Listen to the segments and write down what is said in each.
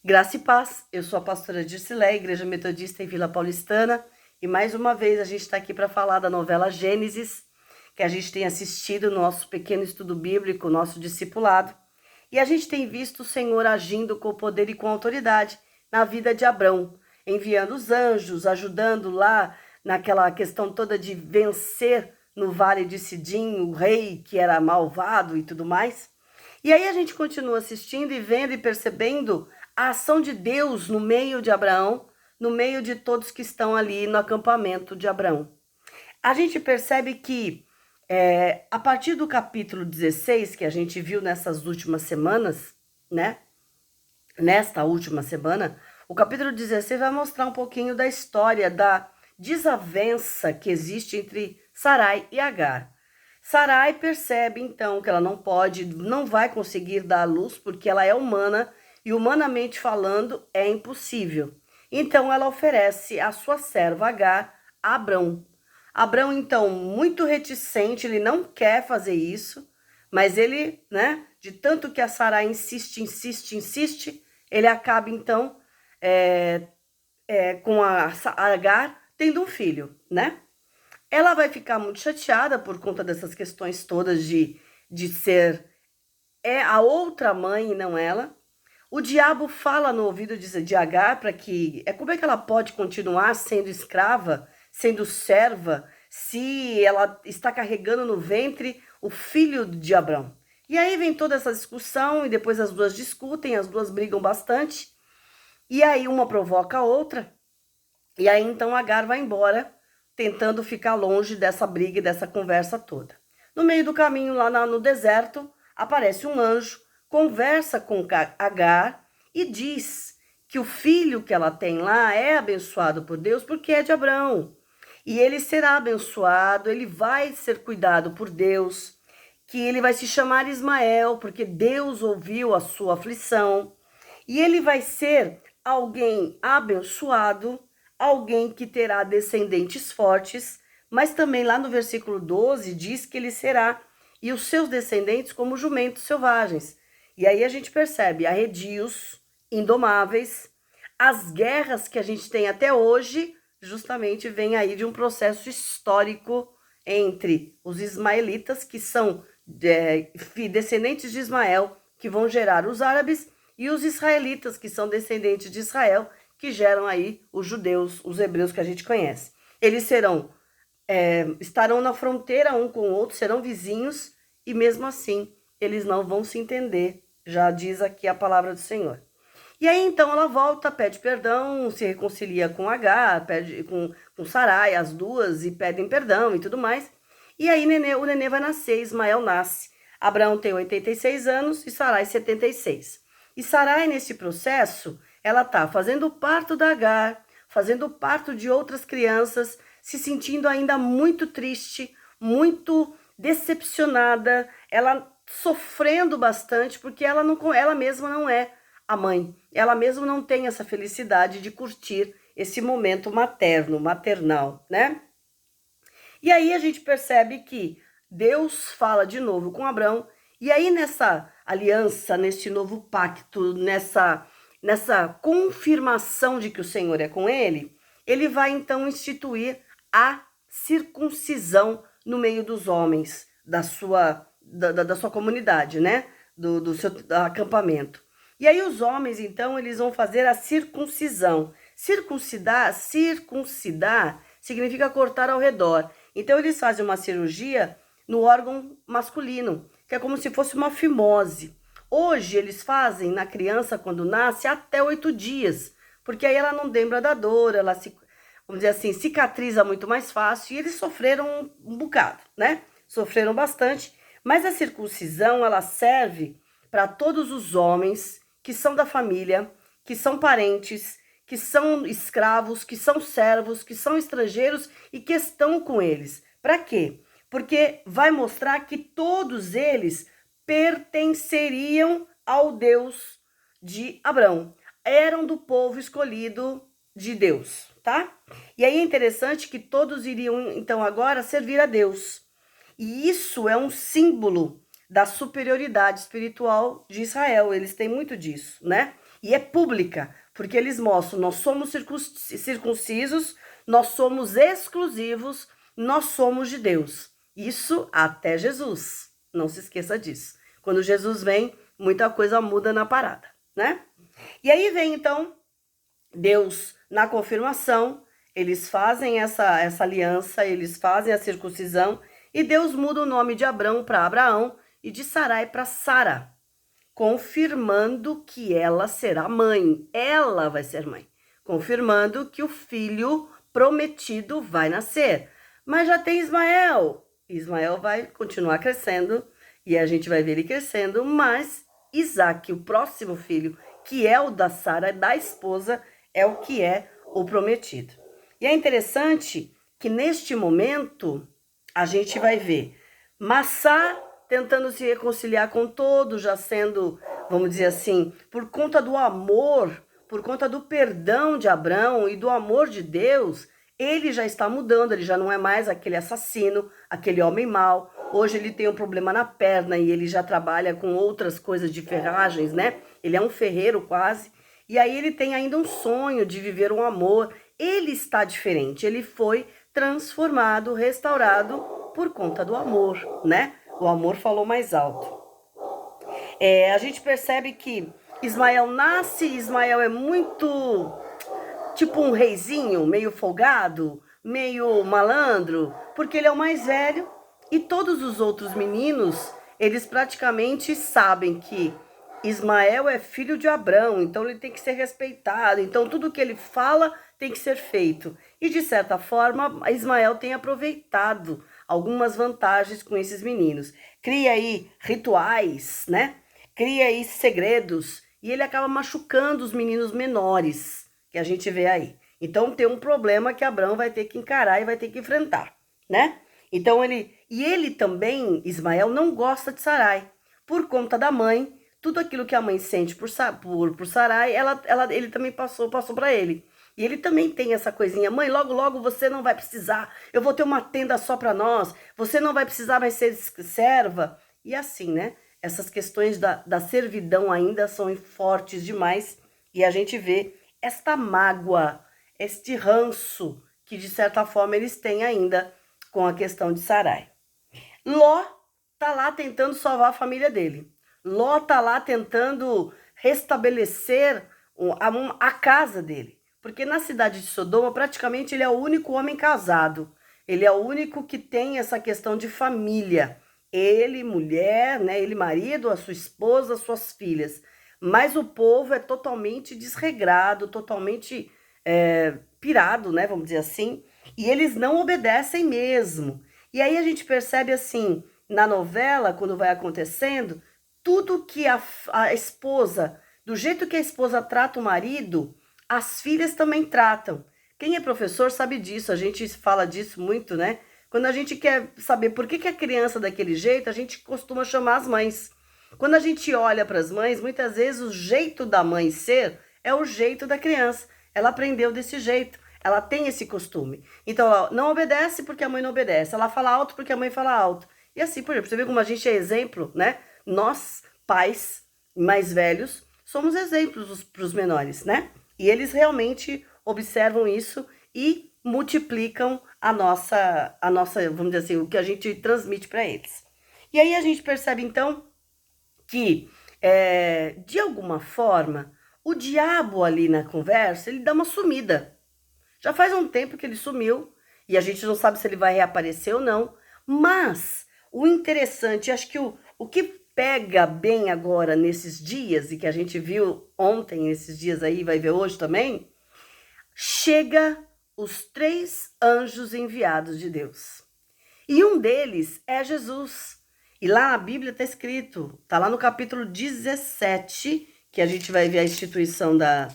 Graça e paz, eu sou a pastora Dircilé, Igreja Metodista em Vila Paulistana, e mais uma vez a gente está aqui para falar da novela Gênesis, que a gente tem assistido no nosso pequeno estudo bíblico, nosso discipulado, e a gente tem visto o Senhor agindo com poder e com autoridade na vida de Abrão, enviando os anjos, ajudando lá naquela questão toda de vencer no Vale de Sidim, o rei que era malvado e tudo mais. E aí a gente continua assistindo e vendo e percebendo a ação de Deus no meio de Abraão, no meio de todos que estão ali no acampamento de Abraão. A gente percebe que a partir do capítulo 16, que a gente viu nessas últimas semanas, né? Nesta última semana, o capítulo 16 vai mostrar um pouquinho da história da desavença que existe entre Sarai e Agar. Sarai percebe então que ela não vai conseguir dar à luz porque ela é humana e humanamente falando é impossível. Então ela oferece a sua serva Agar a Abrão. Abrão então muito reticente, ele não quer fazer isso, mas ele, né, de tanto que a Sarai insiste, ele acaba então com a Agar tendo um filho, né? Ela vai ficar muito chateada por conta dessas questões todas de ser a outra mãe e não ela. O diabo fala no ouvido de Agar para que como é que ela pode continuar sendo escrava, sendo serva, se ela está carregando no ventre o filho de Abrão. E aí vem toda essa discussão e depois as duas discutem, as duas brigam bastante. E aí uma provoca a outra. E aí então Agar vai embora, tentando ficar longe dessa briga e dessa conversa toda. No meio do caminho, lá no deserto, aparece um anjo, conversa com Agar e diz que o filho que ela tem lá é abençoado por Deus porque é de Abrão. E ele será abençoado, ele vai ser cuidado por Deus, que ele vai se chamar Ismael, porque Deus ouviu a sua aflição. E ele vai ser alguém abençoado, alguém que terá descendentes fortes, mas também lá no versículo 12 diz que ele será, e os seus descendentes como jumentos selvagens. E aí a gente percebe arredios, indomáveis, as guerras que a gente tem até hoje, justamente vem aí de um processo histórico entre os ismaelitas, que são descendentes de Ismael, que vão gerar os árabes, e os israelitas, que são descendentes de Israel, que geram aí os judeus, os hebreus que a gente conhece. Eles estarão na fronteira um com o outro, serão vizinhos, e mesmo assim eles não vão se entender, já diz aqui a palavra do Senhor. E aí então ela volta, pede perdão, se reconcilia com Agar, pede com Sarai, as duas, e pedem perdão e tudo mais. E aí o nenê vai nascer, Ismael nasce. Abraão tem 86 anos e Sarai 76. E Sarai, nesse processo, ela está fazendo o parto da Agar, fazendo o parto de outras crianças, se sentindo ainda muito triste, muito decepcionada, ela sofrendo bastante, porque ela mesma não é a mãe. Ela mesma não tem essa felicidade de curtir esse momento maternal, né? E aí a gente percebe que Deus fala de novo com Abrão, e aí nessa aliança, nesse novo pacto, nessa confirmação de que o Senhor é com ele, ele vai então instituir a circuncisão no meio dos homens da sua comunidade, né? Do seu acampamento. E aí os homens, então, eles vão fazer a circuncisão. Circuncidar significa cortar ao redor. Então eles fazem uma cirurgia no órgão masculino, que é como se fosse uma fimose. Hoje eles fazem na criança quando nasce até 8 dias, porque aí ela não lembra da dor, ela vamos dizer assim, cicatriza muito mais fácil, e eles sofreram um bocado, né? Sofreram bastante, mas a circuncisão, ela serve para todos os homens que são da família, que são parentes, que são escravos, que são servos, que são estrangeiros e que estão com eles. Para quê? Porque vai mostrar que todos eles pertenceriam ao Deus de Abrão. Eram do povo escolhido de Deus, tá? E aí é interessante que todos iriam, então, agora servir a Deus. E isso é um símbolo da superioridade espiritual de Israel. Eles têm muito disso, né? E é pública, porque eles mostram, nós somos circuncisos, nós somos exclusivos, nós somos de Deus. Isso até Jesus, não se esqueça disso. Quando Jesus vem, muita coisa muda na parada, né? E aí vem, então, Deus na confirmação, eles fazem essa aliança, eles fazem a circuncisão, e Deus muda o nome de Abrão para Abraão e de Sarai para Sara, confirmando que ela será mãe, ela vai ser mãe, confirmando que o filho prometido vai nascer. Mas já tem Ismael, Ismael vai continuar crescendo, e a gente vai ver ele crescendo, mas Isaac, o próximo filho, que é o da Sara, da esposa, é o que é o prometido. E é interessante que neste momento a gente vai ver Massá tentando se reconciliar com todos, já sendo, vamos dizer assim, por conta do amor, por conta do perdão de Abrão e do amor de Deus, ele já está mudando, ele já não é mais aquele assassino, aquele homem mau. Hoje ele tem um problema na perna e ele já trabalha com outras coisas de ferragens, né? Ele é um ferreiro quase. E aí ele tem ainda um sonho de viver um amor. Ele está diferente, ele foi transformado, restaurado por conta do amor, né? O amor falou mais alto. A gente percebe que Ismael nasce, Ismael é muito tipo um reizinho, meio folgado, meio malandro, porque ele é o mais velho e todos os outros meninos, eles praticamente sabem que Ismael é filho de Abrão, então ele tem que ser respeitado, então tudo que ele fala tem que ser feito. E de certa forma, Ismael tem aproveitado algumas vantagens com esses meninos. Cria aí rituais, né? Cria aí segredos e ele acaba machucando os meninos menores que a gente vê aí. Então tem um problema que Abrão vai ter que encarar e vai ter que enfrentar, né? Então ele também, Ismael, não gosta de Sarai, por conta da mãe. Tudo aquilo que a mãe sente por Sarai, ele também passou para ele. E ele também tem essa coisinha, mãe, logo, logo você não vai precisar, eu vou ter uma tenda só para nós, você não vai precisar mais ser serva. E assim, né? Essas questões da servidão ainda são fortes demais e a gente vê esta mágoa, este ranço que de certa forma eles têm ainda com a questão de Sarai. Ló tá lá tentando salvar a família dele. Ló tá lá tentando restabelecer a casa dele. Porque na cidade de Sodoma, praticamente ele é o único homem casado. Ele é o único que tem essa questão de família. Ele, mulher, né? Ele, marido, a sua esposa, as suas filhas. Mas o povo é totalmente desregrado, totalmente pirado, né? Vamos dizer assim. E eles não obedecem mesmo. E aí a gente percebe assim, na novela, quando vai acontecendo, tudo que a esposa, do jeito que a esposa trata o marido, as filhas também tratam. Quem é professor sabe disso, a gente fala disso muito, né? Quando a gente quer saber por que a criança é daquele jeito, a gente costuma chamar as mães. Quando a gente olha para as mães, muitas vezes o jeito da mãe ser é o jeito da criança. Ela aprendeu desse jeito, ela tem esse costume. Então, ela não obedece porque a mãe não obedece, ela fala alto porque a mãe fala alto. E assim, por exemplo, você vê como a gente é exemplo, né? Nós, pais mais velhos, somos exemplos para os menores, né? E eles realmente observam isso e multiplicam a nossa, vamos dizer assim, o que a gente transmite para eles. E aí a gente percebe, então, que, de alguma forma, o diabo ali na conversa, ele dá uma sumida. Já faz um tempo que ele sumiu e a gente não sabe se ele vai reaparecer ou não, mas o interessante, acho que o que pega bem agora nesses dias, e que a gente viu ontem, esses dias aí, vai ver hoje também, chega os 3 anjos enviados de Deus. E um deles é Jesus. E lá na Bíblia está escrito, está lá no capítulo 17, que a gente vai ver a instituição da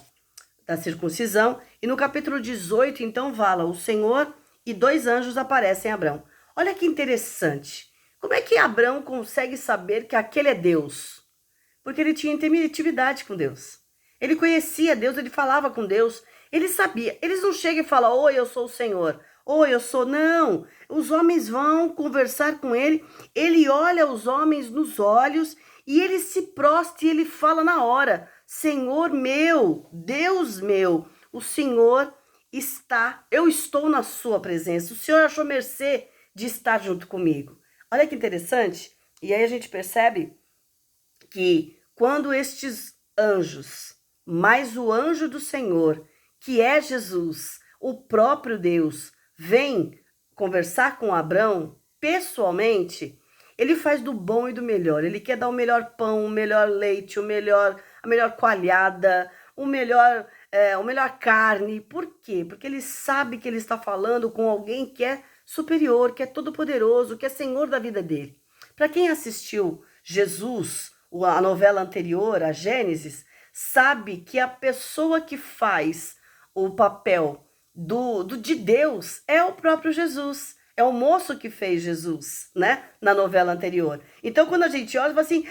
circuncisão, e no capítulo 18, então, fala, o Senhor e 2 anjos aparecem a Abrão. Olha que interessante. Como é que Abrão consegue saber que aquele é Deus? Porque ele tinha intimidade com Deus. Ele conhecia Deus, ele falava com Deus, ele sabia. Eles não chegam e falam, oi, eu sou o Senhor. Oi, eu sou... Não, os homens vão conversar com ele, ele olha os homens nos olhos e ele se prostra e ele fala na hora. Senhor meu, Deus meu, o Senhor eu estou na sua presença. O Senhor achou mercê de estar junto comigo. Olha que interessante. E aí a gente percebe que quando estes anjos, mais o anjo do Senhor, que é Jesus, o próprio Deus, vem conversar com Abrão pessoalmente, ele faz do bom e do melhor. Ele quer dar o melhor pão, o melhor leite, a melhor coalhada, o melhor carne. Por quê? Porque ele sabe que ele está falando com alguém que é superior, que é todo-poderoso, que é Senhor da vida dele. Para quem assistiu Jesus, a novela anterior, a Gênesis, sabe que a pessoa que faz o papel de Deus é o próprio Jesus. É o moço que fez Jesus, né? Na novela anterior. Então, quando a gente olha, fala assim,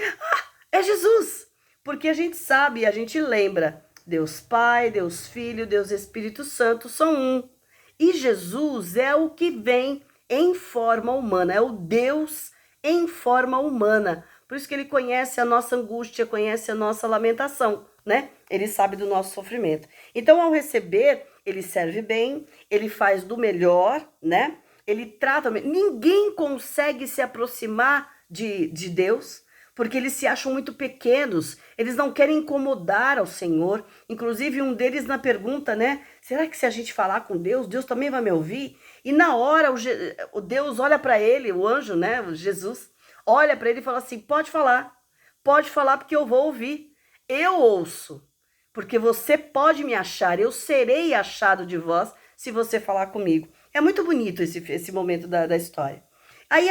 é Jesus. Porque a gente sabe, a gente lembra, Deus Pai, Deus Filho, Deus Espírito Santo são um. E Jesus é o que vem em forma humana, é o Deus em forma humana. Por isso que ele conhece a nossa angústia, conhece a nossa lamentação, né? Ele sabe do nosso sofrimento. Então, ao receber, ele serve bem, ele faz do melhor, né? Ele trata... Ninguém consegue se aproximar de Deus, porque eles se acham muito pequenos, eles não querem incomodar ao Senhor. Inclusive, um deles na pergunta, né? Será que se a gente falar com Deus, Deus também vai me ouvir? E na hora, o Deus olha para ele, o anjo, né? O Jesus, olha para ele e fala assim, pode falar porque eu vou ouvir. Eu ouço, porque você pode me achar, eu serei achado de vós se você falar comigo. É muito bonito esse momento da história. Aí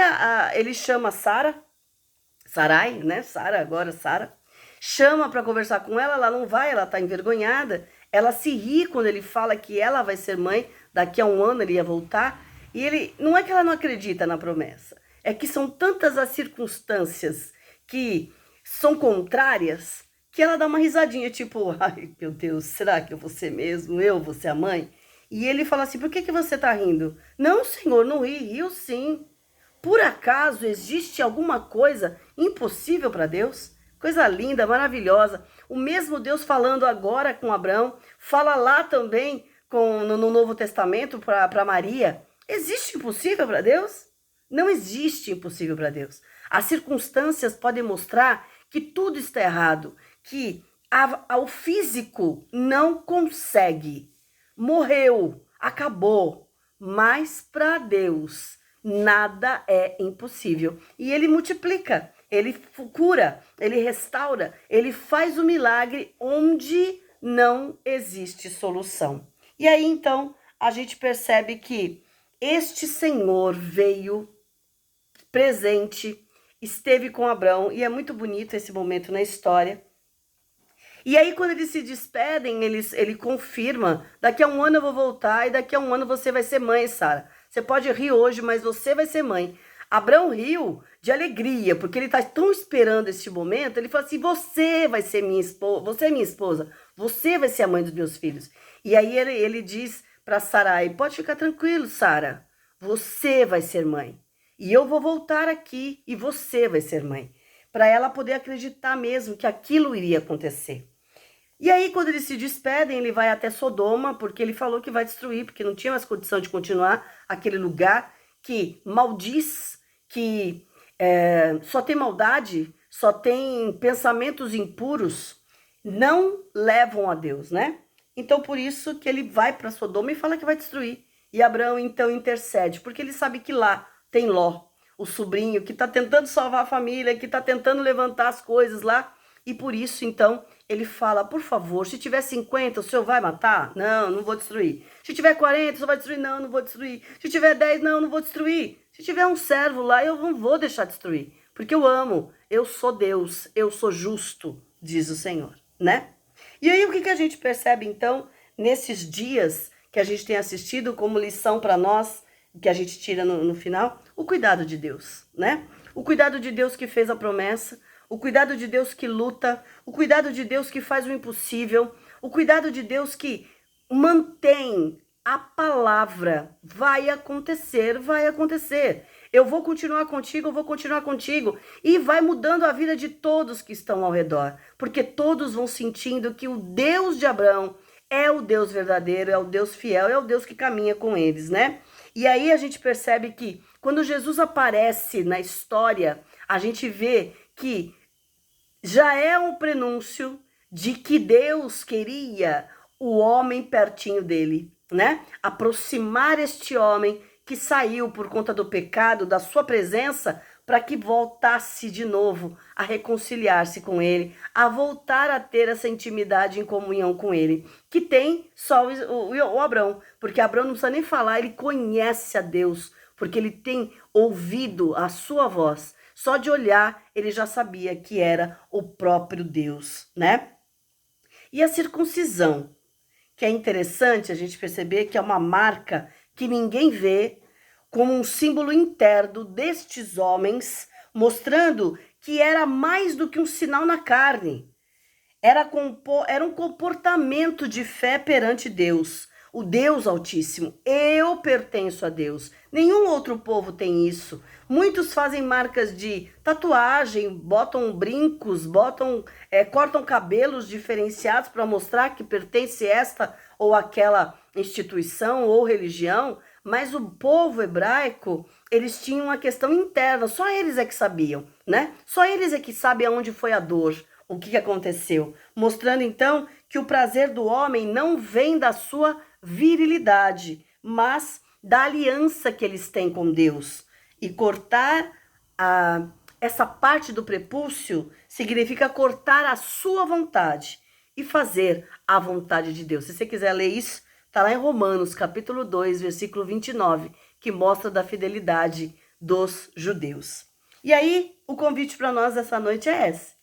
ele chama Sarai, né? Sara, chama para conversar com ela, ela não vai, ela tá envergonhada. Ela se ri quando ele fala que ela vai ser mãe, daqui a um ano ele ia voltar. E ele, não é que ela não acredita na promessa, é que são tantas as circunstâncias que são contrárias, que ela dá uma risadinha, tipo, ai meu Deus, será que eu vou ser mesmo? Eu vou ser a mãe? E ele fala assim, por que você tá rindo? Não, Senhor, não ri, riu sim. Por acaso existe alguma coisa impossível para Deus? Coisa linda, maravilhosa. O mesmo Deus falando agora com Abraão, fala lá também no Novo Testamento para Maria. Existe impossível para Deus? Não existe impossível para Deus. As circunstâncias podem mostrar que tudo está errado, que o físico não consegue. Morreu, acabou. Mas para Deus nada é impossível. E ele multiplica, ele cura, ele restaura, ele faz o milagre onde não existe solução. E aí então a gente percebe que este Senhor veio presente, esteve com Abraão, e é muito bonito esse momento na história. E aí, quando eles se despedem, ele confirma, daqui a um ano eu vou voltar, e daqui a um ano você vai ser mãe, Sara. Você pode rir hoje, mas você vai ser mãe. Abraão riu de alegria, porque ele está tão esperando este momento, ele fala assim, você vai ser minha esposa, você é minha esposa, você vai ser a mãe dos meus filhos. E aí ele diz para Sarai, pode ficar tranquilo, Sara, você vai ser mãe. E eu vou voltar aqui e você vai ser mãe. Para ela poder acreditar mesmo que aquilo iria acontecer. E aí, quando eles se despedem, ele vai até Sodoma, porque ele falou que vai destruir, porque não tinha mais condição de continuar aquele lugar que maldiz, que só tem maldade, só tem pensamentos impuros, não levam a Deus, né? Então, por isso que ele vai para Sodoma e fala que vai destruir. E Abraão, então, intercede, porque ele sabe que lá tem Ló, o sobrinho, que está tentando salvar a família, que está tentando levantar as coisas lá. E por isso, então, ele fala, por favor, se tiver 50, o senhor vai matar? Não, não vou destruir. Se tiver 40, o senhor vai destruir? Não, não vou destruir. Se tiver 10, não, não vou destruir. Se tiver um servo lá, eu não vou deixar destruir. Porque eu amo, eu sou Deus, eu sou justo, diz o Senhor, né? E aí, o que a gente percebe, então, nesses dias que a gente tem assistido como lição para nós, que a gente tira no final? O cuidado de Deus, né? O cuidado de Deus que fez a promessa, o cuidado de Deus que luta, o cuidado de Deus que faz o impossível, o cuidado de Deus que mantém a palavra. Vai acontecer, vai acontecer. eu vou continuar contigo, eu vou continuar contigo. E vai mudando a vida de todos que estão ao redor, porque todos vão sentindo que o Deus de Abraão é o Deus verdadeiro, é o Deus fiel, é o Deus que caminha com eles, né? E aí a gente percebe que quando Jesus aparece na história, a gente vê que já é um prenúncio de que Deus queria o homem pertinho dele, né? Aproximar este homem que saiu por conta do pecado, da sua presença, para que voltasse de novo a reconciliar-se com ele, a voltar a ter essa intimidade em comunhão com ele, que tem só o Abrão, porque Abrão não precisa nem falar, ele conhece a Deus, porque ele tem ouvido a sua voz. Só de olhar, ele já sabia que era o próprio Deus, né? E a circuncisão, que é interessante a gente perceber que é uma marca que ninguém vê, como um símbolo interno destes homens, mostrando que era mais do que um sinal na carne. Era um comportamento de fé perante Deus, o Deus Altíssimo. Eu pertenço a Deus. Nenhum outro povo tem isso. Muitos fazem marcas de tatuagem, botam brincos, cortam cabelos diferenciados para mostrar que pertence esta ou aquela instituição ou religião, mas o povo hebraico, eles tinham uma questão interna, só eles é que sabiam, né? Só eles é que sabem aonde foi a dor, o que aconteceu, mostrando então que o prazer do homem não vem da sua virilidade, mas da aliança que eles têm com Deus. E cortar essa parte do prepúcio significa cortar a sua vontade e fazer a vontade de Deus. Se você quiser ler isso, está lá em Romanos, capítulo 2, versículo 29, que mostra da fidelidade dos judeus. E aí, o convite para nós essa noite é esse.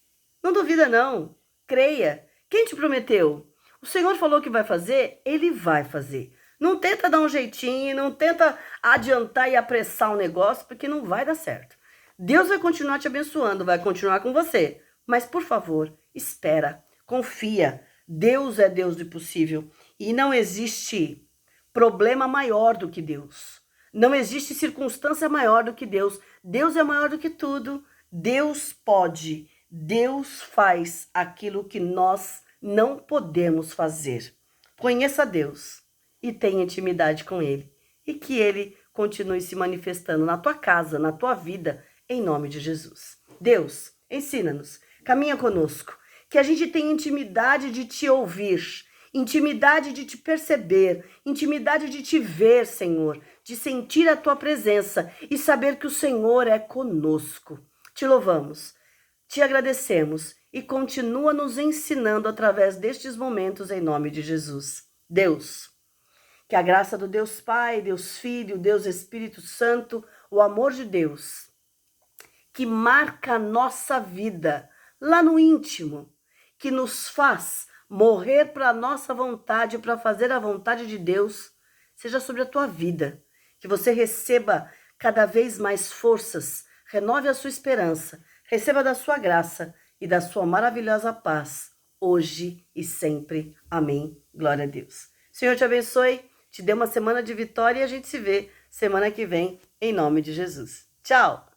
Não duvida não, creia. Quem te prometeu? O Senhor falou que vai fazer, Ele vai fazer. Não tenta dar um jeitinho, não tenta adiantar e apressar o negócio, porque não vai dar certo. Deus vai continuar te abençoando, vai continuar com você. Mas, por favor, espera, confia. Deus é Deus do possível. E não existe problema maior do que Deus. Não existe circunstância maior do que Deus. Deus é maior do que tudo. Deus pode. Deus faz aquilo que nós não podemos fazer. Conheça Deus e tenha intimidade com Ele. E que Ele continue se manifestando na tua casa, na tua vida, em nome de Jesus. Deus, ensina-nos, caminha conosco. Que a gente tenha intimidade de te ouvir, intimidade de te perceber, intimidade de te ver, Senhor, de sentir a tua presença e saber que o Senhor é conosco. Te louvamos, te agradecemos e continua nos ensinando através destes momentos em nome de Jesus. Deus, que a graça do Deus Pai, Deus Filho, Deus Espírito Santo, o amor de Deus, que marca a nossa vida lá no íntimo, que nos faz morrer para a nossa vontade, para fazer a vontade de Deus, seja sobre a tua vida. Que você receba cada vez mais forças, renove a sua esperança, receba da sua graça e da sua maravilhosa paz, hoje e sempre. Amém. Glória a Deus. Senhor te abençoe, te dê uma semana de vitória e a gente se vê semana que vem, em nome de Jesus. Tchau!